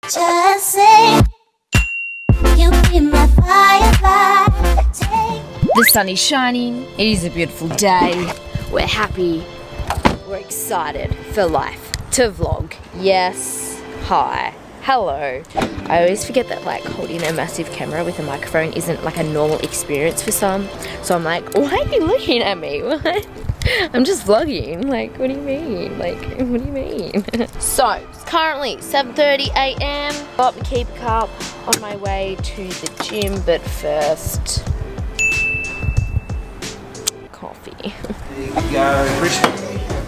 Just say you be my firefly. The sun is shining. It is a beautiful day. We're happy. We're excited for life. To vlog. Yes. Hi. Hello. I always forget that like holding a massive camera with a microphone isn't like a normal experience for some. So I'm like, why are you looking at me? What? I'm just vlogging. Like, what do you mean? Like, what do you mean? So, it's currently 7:30 a.m. Got my keep cup on my way to the gym, but first, coffee. There you go, Christian.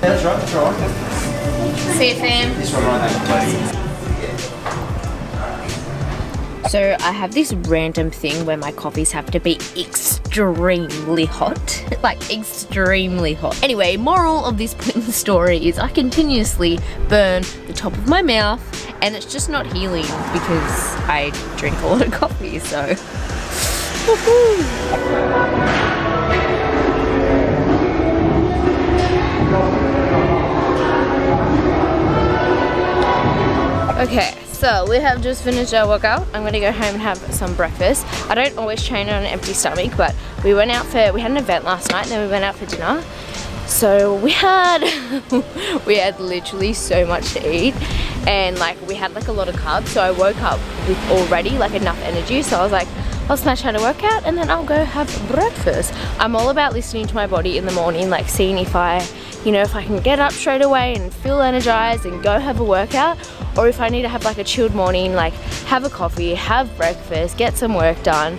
That's right, that's right. See you, fam. This one right there. So I have this random thing where my coffees have to be extremely hot. Like extremely hot. Anyway, moral of this story is I continuously burn the top of my mouth and it's just not healing because I drink a lot of coffee, so. Woohoo! Okay, so we have just finished our workout. I'm gonna go home and have some breakfast. I don't always train on an empty stomach, but we had an event last night and then we went out for dinner. So we had literally so much to eat and like we had like a lot of carbs. So I woke up with already like enough energy. So I was like, I'll smash out a workout and then I'll go have breakfast. I'm all about listening to my body in the morning, like seeing if I can get up straight away and feel energized and go have a workout, or if I need to have like a chilled morning, like have a coffee, have breakfast, get some work done.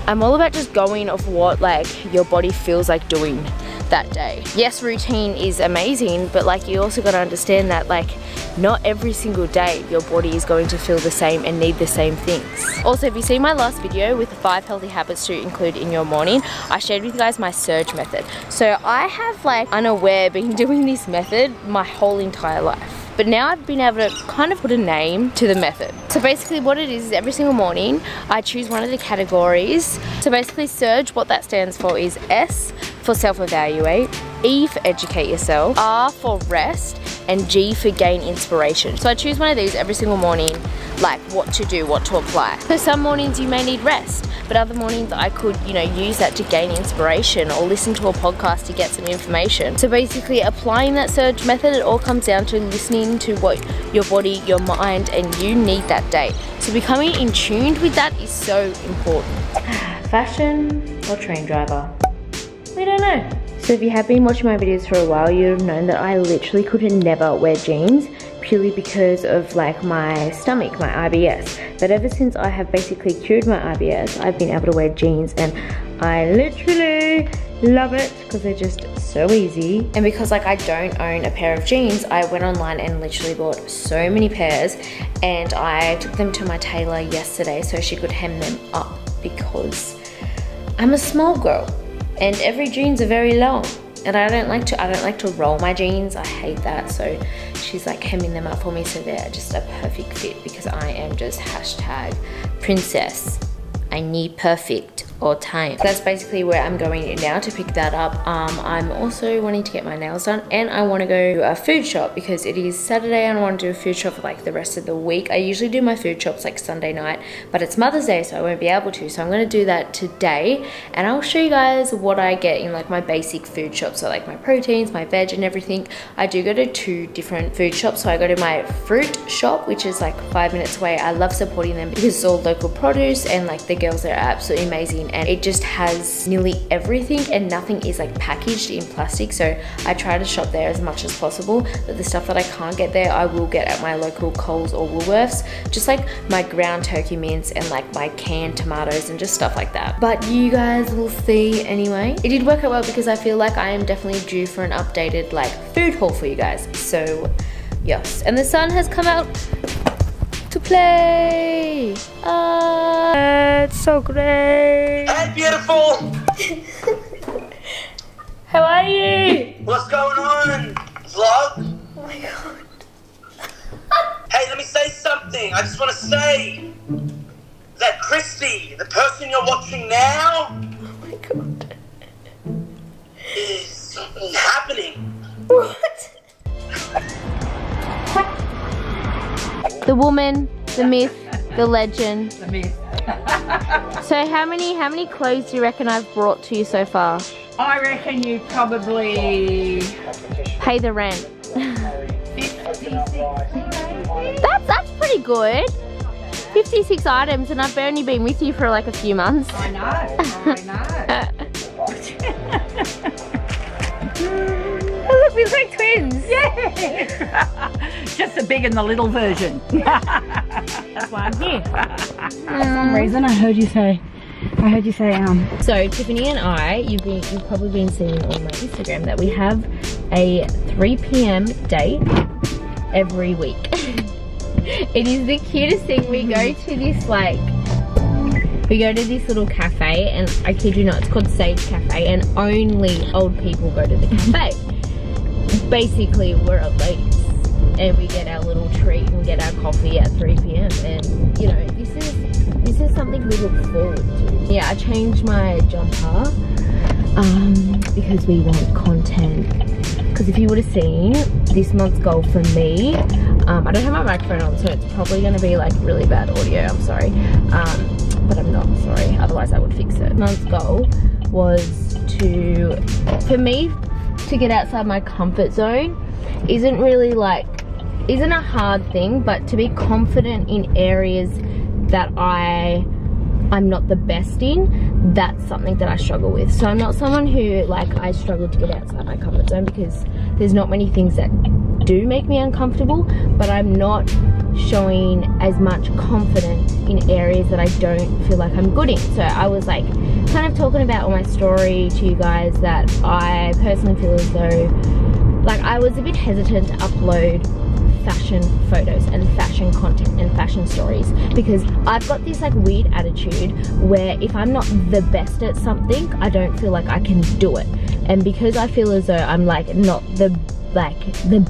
I'm all about just going off what like your body feels like doing that day. Yes, routine is amazing, but like you also got to understand that like not every single day your body is going to feel the same and need the same things. Also, if you see my last video with the 5 healthy habits to include in your morning, I shared with you guys my surge method. So I have like unaware been doing this method my whole entire life. But now I've been able to kind of put a name to the method. So basically what it is every single morning I choose one of the categories. So basically surge, what that stands for is S for self-evaluate, E for educate yourself, R for rest, and G for gain inspiration. So I choose one of these every single morning, like what to do, what to apply. So some mornings you may need rest, but other mornings I could, use that to gain inspiration or listen to a podcast to get some information. So basically applying that surge method, it all comes down to listening to what your body, your mind, and you need that day. So becoming in tune with that is so important. Fashion or train driver? We don't know. So if you have been watching my videos for a while, you'd have known that I literally could never wear jeans purely because of like my stomach, my IBS. But ever since I have basically cured my IBS, I've been able to wear jeans and I literally love it because they're just so easy. And because like I don't own a pair of jeans, I went online and literally bought so many pairs and I took them to my tailor yesterday so she could hem them up because I'm a small girl. And every jeans are very long and I don't like to roll my jeans. I hate that. So she's like hemming them up for me so they're just a perfect fit because I am just hashtag princess. I need perfect all time. That's basically where I'm going now to pick that up. I'm also wanting to get my nails done and I want to go to a food shop because it is Saturday and I want to do a food shop for like the rest of the week. I usually do my food shops like Sunday night, but it's Mother's Day so I won't be able to. So I'm going to do that today and I'll show you guys what I get in like my basic food shop. So like my proteins, my veg and everything. I do go to 2 different food shops. So I go to my fruit shop, which is like 5 minutes away. I love supporting them because it's all local produce and like the girls there are absolutely amazing. And it just has nearly everything and nothing is like packaged in plastic, so I try to shop there as much as possible. But the stuff that I can't get there I will get at my local Coles or Woolworths, just like my ground turkey mince and like my canned tomatoes and just stuff like that. But you guys will see anyway. It did work out well because I feel like I am definitely due for an updated like food haul for you guys. So yes, and the sun has come out to play. It's so great. Hey, beautiful. How are you? What's going on, vlog? Oh my god. Hey, let me say something. I just want to say that Christy, the person you're watching now, Oh my god. is happening. What? The woman The myth, the legend. The myth. So how many clothes do you reckon I've brought to you so far? I reckon you probably Pay the rent. 56. That's pretty good. 56 items, and I've only been with you for like a few months. I know. Oh, look, we look like twins. Yeah. Just the big and the little version. That's why I'm here. For some reason I heard you say So Tiffany and I, you've probably been seeing on my Instagram that we have a 3 p.m. date every week. It is the cutest thing. We go to this little cafe, and I kid you not, it's called Sage Cafe, and only old people go to the cafe. Basically, we're old ladies, and we get our little treat and get our coffee at 3 p.m. and you know, this is something we look forward to. Yeah, I changed my jumper because we want content. Because if you would have seen this month's goal for me, I don't have my microphone on, so it's probably going to be like really bad audio, I'm sorry, but I'm not sorry, otherwise I would fix it. Month's goal was for me to get outside my comfort zone. Isn't a hard thing, but to be confident in areas that I'm not the best in, that's something that I struggle with. So I'm not someone who, I struggle to get outside my comfort zone because there's not many things that do make me uncomfortable, but I'm not showing as much confidence in areas that I don't feel like I'm good in. So I was kind of talking about on my story to you guys that I personally feel as though I was a bit hesitant to upload fashion photos and fashion content and fashion stories because I've got this weird attitude where if I'm not the best at something, I don't feel like I can do it. And because I feel as though I'm not the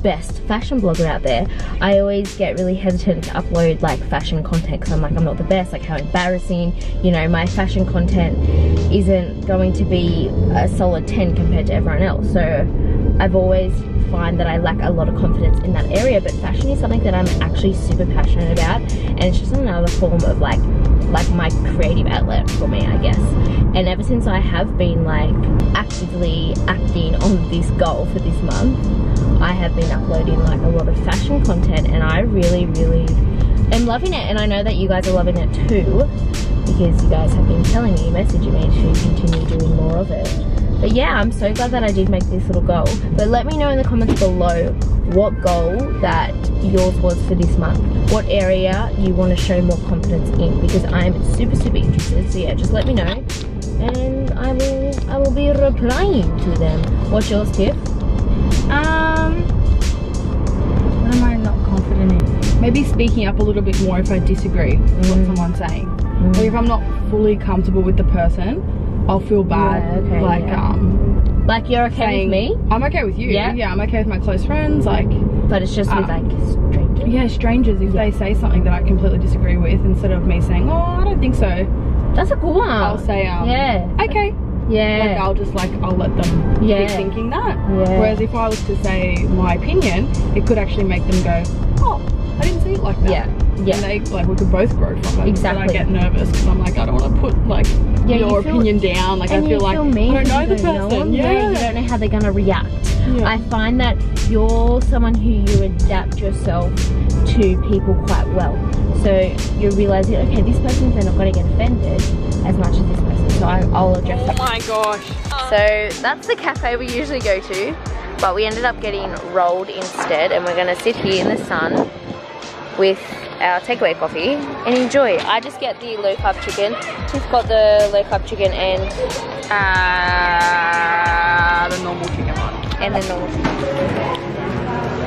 best fashion blogger out there, I always get really hesitant to upload fashion content because I'm not the best. How embarrassing, you know, my fashion content isn't going to be a solid 10 compared to everyone else. So I've always find that I lack a lot of confidence in that area, but fashion is something that I'm actually super passionate about, and it's just another form of my creative outlet for me, I guess. And ever since I have been actively acting on this goal for this month, I have been uploading a lot of fashion content, and I really am loving it, and I know that you guys are loving it too because you guys have been telling me, messaging me to continue doing more of it. But yeah, I'm so glad that I did make this little goal. But let me know in the comments below what goal that yours was for this month. What area you want to show more confidence in, because I'm super interested. So yeah, just let me know and I will be replying to them. What's yours, Tiff? What am I not confident in? Maybe speaking up a little bit more if I disagree with what someone's saying. Or if I'm not fully comfortable with the person, I'll feel bad. Yeah, okay, you're okay with me? I'm okay with you. Yeah, I'm okay with my close friends. But it's just with strangers. Yeah, strangers. If they say something that I completely disagree with, instead of me saying, "Oh, I don't think so," that's a cool one. I'll say, yeah, okay. Yeah. I'll just I'll let them be thinking that. Yeah. Whereas if I was to say my opinion, it could actually make them go, "Oh, I didn't see it like that." Yeah. And they we could both grow from it. Exactly. But I get nervous because I'm I don't want to put your opinion down. I feel I don't know the person. You don't know how they're gonna react. Yeah. I find that you're someone who you adapt yourself to people quite well. So you're realizing, okay, this person, they're not gonna get offended as much as this person. So I'll address it. Oh my gosh. So that's the cafe we usually go to, but we ended up getting rolled instead, and we're gonna sit here in the sun with our takeaway coffee and enjoy. I just get the low carb chicken. She's got the low carb chicken and the normal chicken one. And the normal chicken.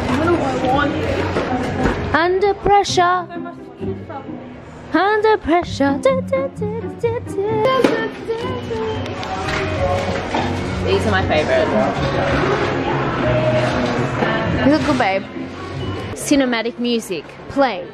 I don't want. Under pressure. Under pressure. These are my favorite. You look good, babe. Cinematic music, play.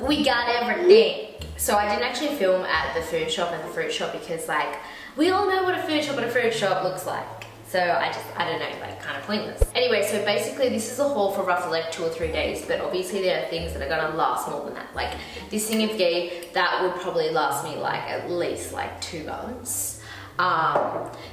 We got everything. So I didn't actually film at the food shop and the fruit shop because like, we all know what a food shop and a fruit shop looks like. So I don't know, like kind of pointless. Anyway, so basically this is a haul for roughly like 2 or 3 days, but obviously there are things that are gonna last more than that. Like this thing of ghee, that would probably last me like at least like 2 months.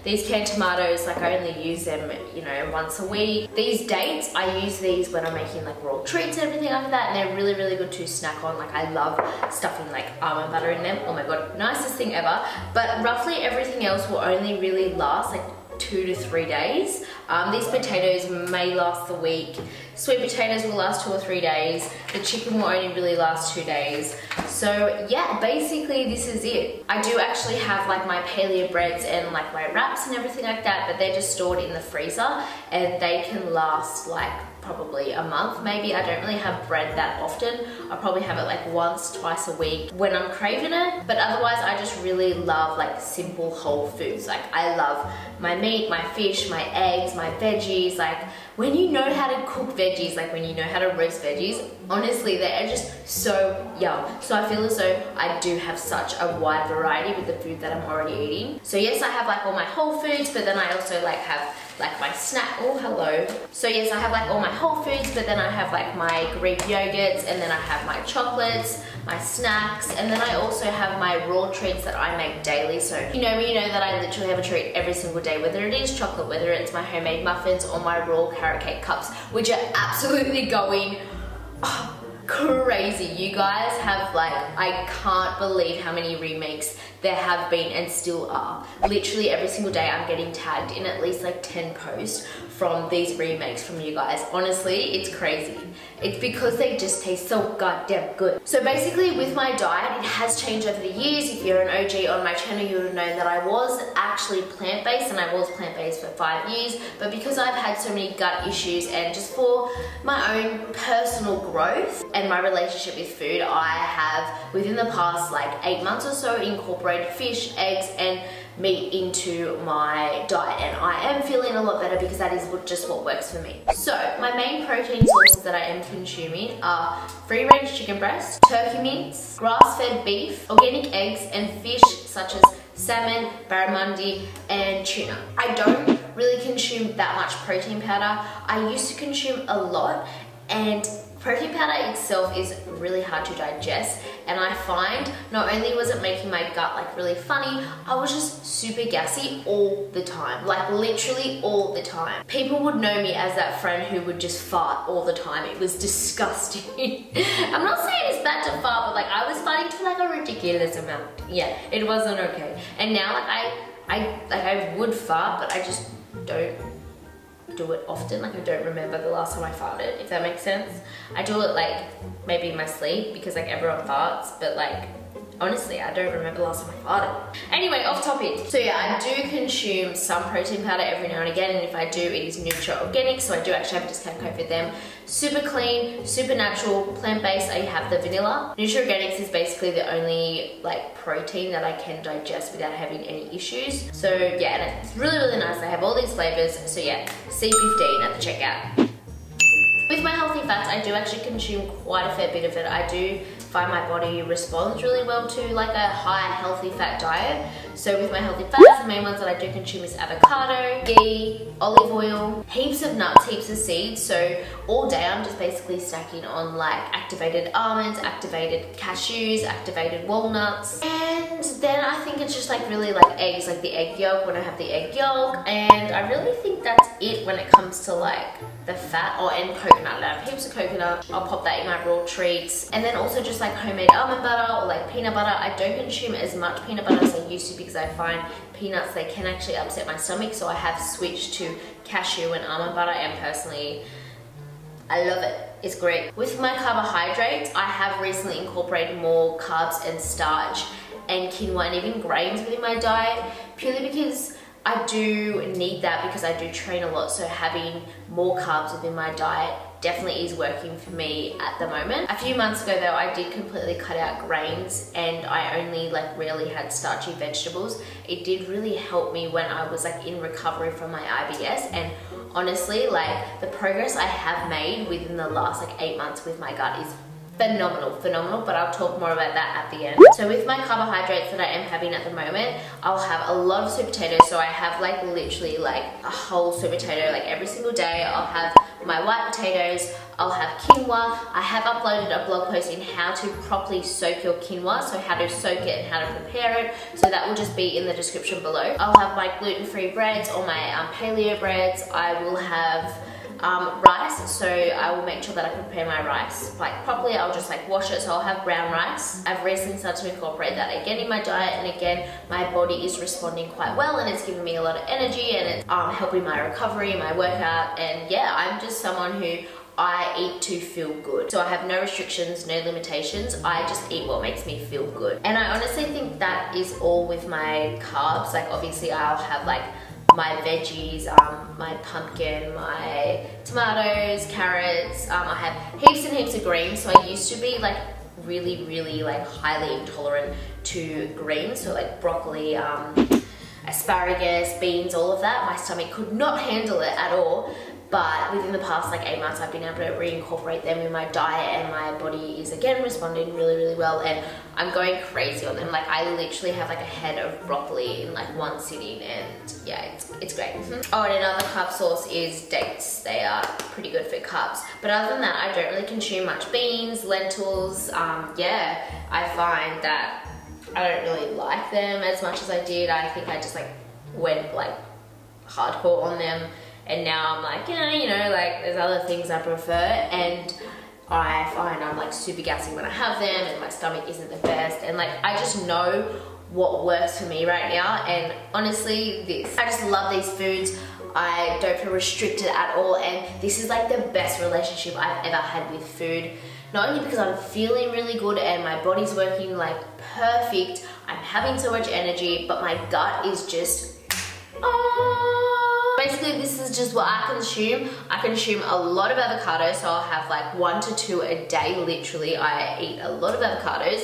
These canned tomatoes, like I only use them, you know, once a week. These dates, I use these when I'm making like raw treats and everything like that, and they're really, really good to snack on. Like I love stuffing like almond butter in them. Oh my god, nicest thing ever. But roughly everything else will only really last like 2 to 3 days. These potatoes may last the week. Sweet potatoes will last 2 or 3 days. The chicken will only really last 2 days. So yeah, basically this is it. I do actually have like my paleo breads and like my wraps and everything like that, but they're just stored in the freezer and they can last like probably a month maybe. I don't really have bread that often. I probably have it like once, twice a week when I'm craving it. But otherwise I just really love like simple whole foods. Like I love my meat, my fish, my eggs, my veggies. Like when you know how to cook veggies, like when you know how to roast veggies, honestly they are just so yum. So I feel as though I do have such a wide variety with the food that I'm already eating. So yes, I have like all my whole foods, but then I also like have like my snack, oh hello. So yes, I have like all my whole foods, but then I have like my Greek yogurts, and then I have my chocolates, my snacks, and then I also have my raw treats that I make daily. So you know me, you know that I literally have a treat every single day, whether it is chocolate, whether it's my homemade muffins or my raw carrot cake cups, which are absolutely going crazy. You guys have like, I can't believe how many remakes there have been and still are. Literally every single day I'm getting tagged in at least like 10 posts from these remakes from you guys. Honestly, it's crazy. It's because they just taste so goddamn good. So basically with my diet, it has changed over the years. If you're an OG on my channel, you would have known that I was actually plant-based, and I was plant-based for 5 years. But because I've had so many gut issues and just for my own personal growth and my relationship with food, I have within the past like 8 months or so incorporated fish, eggs and meat into my diet, and I am feeling a lot better because that is just what works for me. So my main protein sources that I am consuming are free-range chicken breast, turkey mince, grass-fed beef, organic eggs and fish such as salmon, barramundi and tuna. I don't really consume that much protein powder. I used to consume a lot, and protein powder itself is really hard to digest, and I find not only was it making my gut like really funny, I was just super gassy all the time, like literally all the time. People would know me as that friend who would just fart all the time. It was disgusting. I'm not saying it's bad to fart, but like I was farting to like a ridiculous amount. Yeah, it wasn't okay. And now like I would fart, but I just don't do it often. Like I don't remember the last time I farted, if that makes sense. I do it like maybe in my sleep because like everyone farts, but like honestly I don't remember the last time I farted. Anyway, off topic. So yeah, I do consume some protein powder every now and again, and if I do, it is Nutra Organic, so I do actually have a discount code for them. Super clean, super natural, plant-based. I have the vanilla. Nutra Organics is basically the only like protein that I can digest without having any issues. So yeah, and it's really, really nice. They have all these flavors. So yeah, C15 at the checkout. With my healthy fats, I do actually consume quite a fair bit of it. I do find my body responds really well to like a high healthy fat diet. So with my healthy fats, the main ones that I do consume is avocado, ghee, olive oil, heaps of nuts, heaps of seeds. So all day I'm just basically snacking on like activated almonds, activated cashews, activated walnuts. And then I think it's just like really like eggs, like the egg yolk when I have the egg yolk. And I really think that's it when it comes to like the fat. And coconut. I have heaps of coconut. I'll pop that in my raw treats. And then also just like homemade almond butter or like peanut butter. I don't consume as much peanut butter as I used to because I find peanuts, they can actually upset my stomach. So I have switched to cashew and almond butter, and personally I love it. It's great. With my carbohydrates, I have recently incorporated more carbs and starch and quinoa and even grains within my diet, purely because I do need that because I do train a lot. So having more carbs within my diet definitely is working for me at the moment. A few months ago though, I did completely cut out grains and I only like rarely had starchy vegetables. It did really help me when I was like in recovery from my IBS, and honestly like the progress I have made within the last like 8 months with my gut is phenomenal, but I'll talk more about that at the end. So with my carbohydrates that I am having at the moment, I'll have a lot of sweet potatoes. So I have like literally like a whole sweet potato like every single day. I'll have my white potatoes, I'll have quinoa. I have uploaded a blog post in how to properly soak your quinoa, so how to soak it and how to prepare it, so that will just be in the description below. I'll have my gluten-free breads or my paleo breads. I will have rice, so I will make sure that I prepare my rice like properly. I'll just like wash it, so I'll have brown rice. I've recently started to incorporate that again in my diet, and again my body is responding quite well, and it's giving me a lot of energy, and it's helping my recovery, my workout. And yeah, I'm just someone who I eat to feel good. So I have no restrictions, no limitations. I just eat what makes me feel good. And I honestly think that is all with my carbs. Like obviously I'll have like my veggies, my pumpkin, my tomatoes, carrots. I have heaps and heaps of greens. So I used to be like really like highly intolerant to greens. So like broccoli, asparagus, beans, all of that. My stomach could not handle it at all. But within the past like 8 months, I've been able to reincorporate them in my diet, and my body is again responding really well, and I'm going crazy on them. Like I literally have like a head of broccoli in like one sitting, and yeah, it's great. Oh, and another carb source is dates. They are pretty good for carbs. But other than that, I don't really consume much beans, lentils. Yeah, I find that I don't really like them as much as I did. I think I just like went like hardcore on them. And now I'm like, you know, like there's other things I prefer, and I find I'm like super gassy when I have them, and my stomach isn't the best, and like I just know what works for me right now. And honestly, I just love these foods. I don't feel restricted at all, and this is like the best relationship I've ever had with food. Not only because I'm feeling really good and my body's working like perfect, I'm having so much energy, but my gut is just basically, this is just what I consume. I consume a lot of avocados, so I'll have like 1 to 2 a day, literally. I eat a lot of avocados.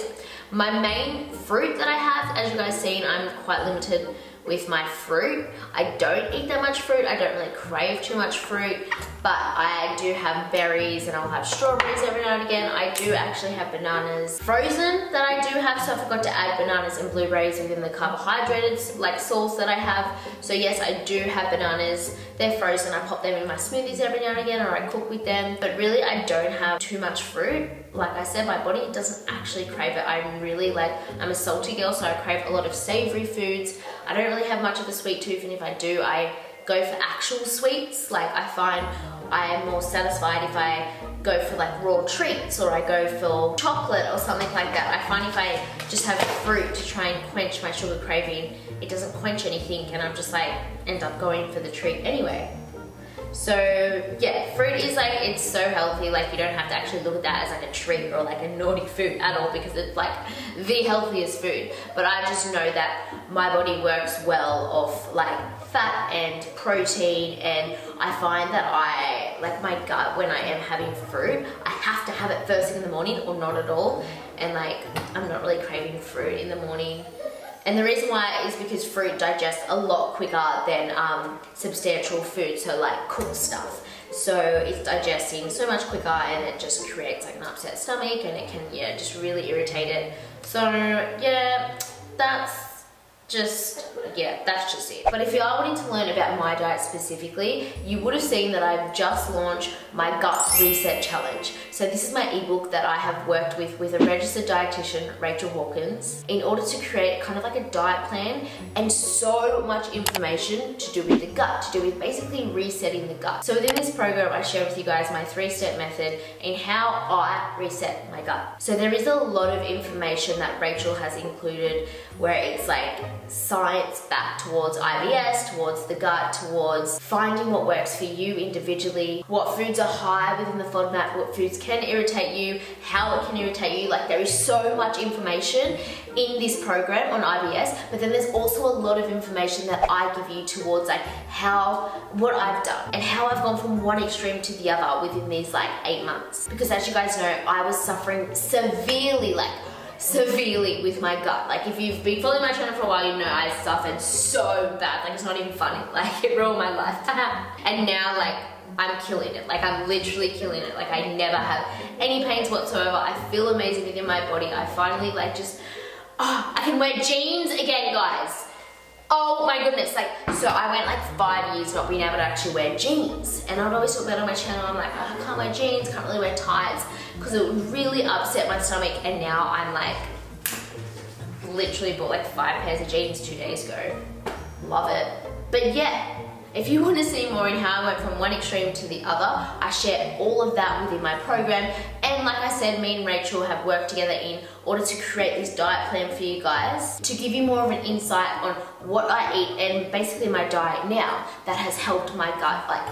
My main fruit that I have, as you guys seen, I'm quite limited with my fruit. I don't eat that much fruit. I don't really crave too much fruit, but I do have berries, and I'll have strawberries every now and again. I do actually have bananas frozen that I do have, so I forgot to add bananas and blueberries within the carbohydrated like sauce that I have. So yes, I do have bananas. They're frozen. I pop them in my smoothies every now and again, or I cook with them. But really, I don't have too much fruit. Like I said, my body doesn't actually crave it. I'm really like, I'm a salty girl, so I crave a lot of savory foods. I don't really have much of a sweet tooth, and if I do, I go for actual sweets. Like I find I am more satisfied if I go for like raw treats, or I go for chocolate or something like that. I find if I just have fruit to try and quench my sugar craving, it doesn't quench anything, and I'm just like end up going for the treat anyway. So yeah, fruit is like, it's so healthy. Like you don't have to actually look at that as like a treat or like a naughty food at all, because it's like the healthiest food. But I just know that my body works well off like fat and protein, and I find that like my gut, when I am having fruit, I have to have it first thing in the morning or not at all. And like I'm not really craving fruit in the morning. And the reason why is because fruit digests a lot quicker than substantial food, so like cooked stuff. So it's digesting so much quicker, and it just creates like an upset stomach, and it can, yeah, just really irritate it. So yeah, that's just it. But if you are wanting to learn about my diet specifically, you would have seen that I've just launched my Gut Reset Challenge. So this is my ebook that I have worked with a registered dietitian, Rachel Hawkins, in order to create kind of like a diet plan, and so much information to do with the gut, to do with basically resetting the gut. So within this program, I share with you guys my 3-step method in how I reset my gut. So there is a lot of information that Rachel has included, where it's like science back towards IBS, towards the gut, towards finding what works for you individually, what foods are high within the FODMAP, what foods can irritate you, how it can irritate you. Like there is so much information in this program on IBS, but then there's also a lot of information that I give you towards like what I've done and how I've gone from one extreme to the other within these like 8 months. Because as you guys know, I was suffering severely with my gut. Like if you've been following my channel for a while, you know I suffered so bad. Like it's not even funny. Like it ruined my life. And now like I'm killing it. Like, I'm literally killing it. Like, I never have any pains whatsoever. I feel amazing within my body. I finally like just, I can wear jeans again, guys. Oh my goodness, like, so I went like 5 years not being able to actually wear jeans. And I'd always talk about it on my channel, I'm like, oh, I can't wear jeans, can't really wear tights, because it would really upset my stomach. And now I'm like, literally bought like 5 pairs of jeans 2 days ago. Love it. But yeah, if you want to see more in how I went from one extreme to the other, I share all of that within my program. And like I said, me and Rachel have worked together in order to create this diet plan for you guys, to give you more of an insight on what I eat and basically my diet now that has helped my gut like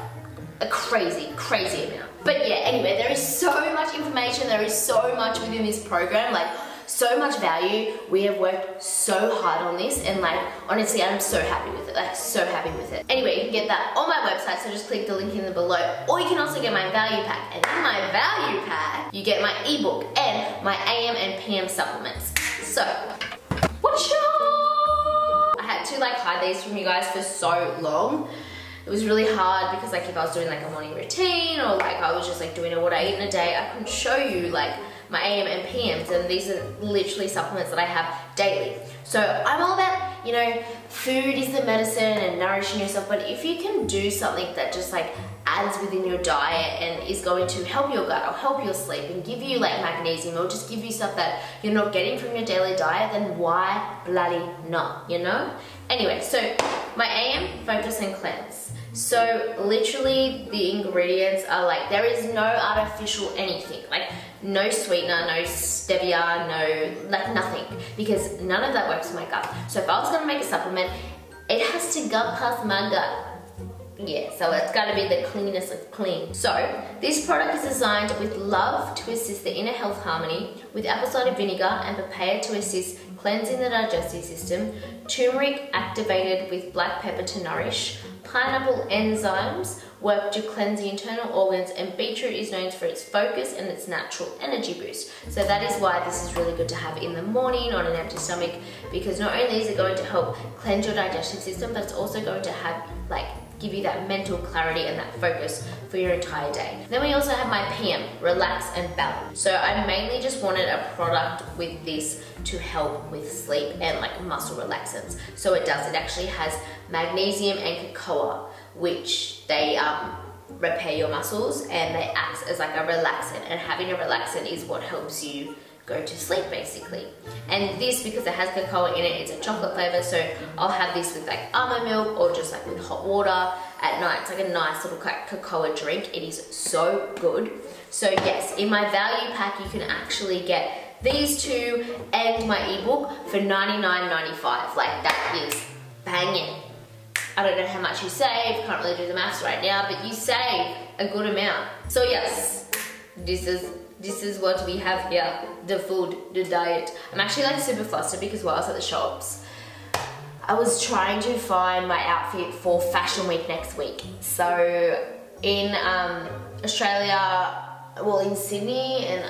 a crazy amount. But yeah, anyway, there is so much information, there is so much within this program, like so much value. We have worked so hard on this, and like honestly I'm so happy with it, like so happy with it. Anyway, you can get that on my website, so just click the link in the below, or you can also get my value pack. And in my value pack you get my ebook and my AM and PM supplements. So watch out! I had to like hide these from you guys for so long. It was really hard because like if I was doing like a morning routine, or like I was just like doing what I eat in a day, I couldn't show you like my AM and PMs, and these are literally supplements that I have daily. So I'm all about, you know, food is the medicine and nourishing yourself, but if you can do something that just like adds within your diet and is going to help your gut or help your sleep and give you like magnesium or just give you stuff that you're not getting from your daily diet, then why bloody not, you know? Anyway, so my AM, focus and cleanse. So literally the ingredients are like, there is no artificial anything, like no sweetener, no stevia, no, like nothing, because none of that works in my gut. So if I was gonna make a supplement, it has to go past my gut. Yeah, so it's gotta be the cleanest of clean. So this product is designed with love to assist the inner health harmony, with apple cider vinegar and papaya to assist cleansing the digestive system, turmeric activated with black pepper to nourish, pineapple enzymes work to cleanse the internal organs, and beetroot is known for its focus and its natural energy boost. So that is why this is really good to have in the morning on an empty stomach, because not only is it going to help cleanse your digestive system, but it's also going to have like give you that mental clarity and that focus for your entire day. Then we also have my PM, relax and balance. So I mainly just wanted a product with this to help with sleep and like muscle relaxants. So it does, it actually has magnesium and cocoa, which they repair your muscles and they act as like a relaxant, and having a relaxant is what helps you go to sleep basically. And this, because it has cocoa in it, it's a chocolate flavor, so I'll have this with like almond milk or just like with hot water at night. It's like a nice little cocoa drink. It is so good. So yes, in my value pack you can actually get these two and my ebook for $99.95. Like that is banging. I don't know how much you save, can't really do the maths right now, but you save a good amount. So yes, this is what we have here, the food, the diet. I'm actually like super flustered because while I was at the shops, I was trying to find my outfit for Fashion Week next week. So in Australia, well in Sydney and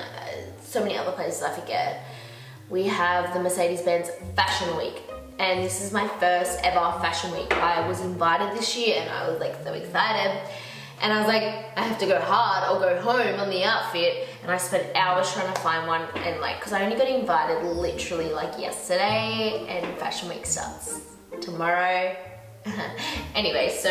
so many other places I forget, we have the Mercedes-Benz Fashion Week. And this is my first ever Fashion Week. I was invited this year and I was like so excited. And I was like, I have to go hard or go home on the outfit. And I spent hours trying to find one, and like, cause I only got invited literally like yesterday, and Fashion Week starts tomorrow. Anyway, so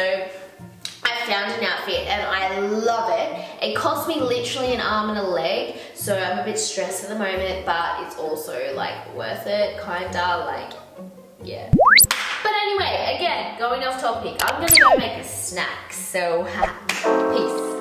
I found an outfit and I love it. It cost me literally an arm and a leg, so I'm a bit stressed at the moment, but it's also like worth it, kinda, like, yeah. But anyway, again, going off topic, I'm gonna go make a snack, so peace.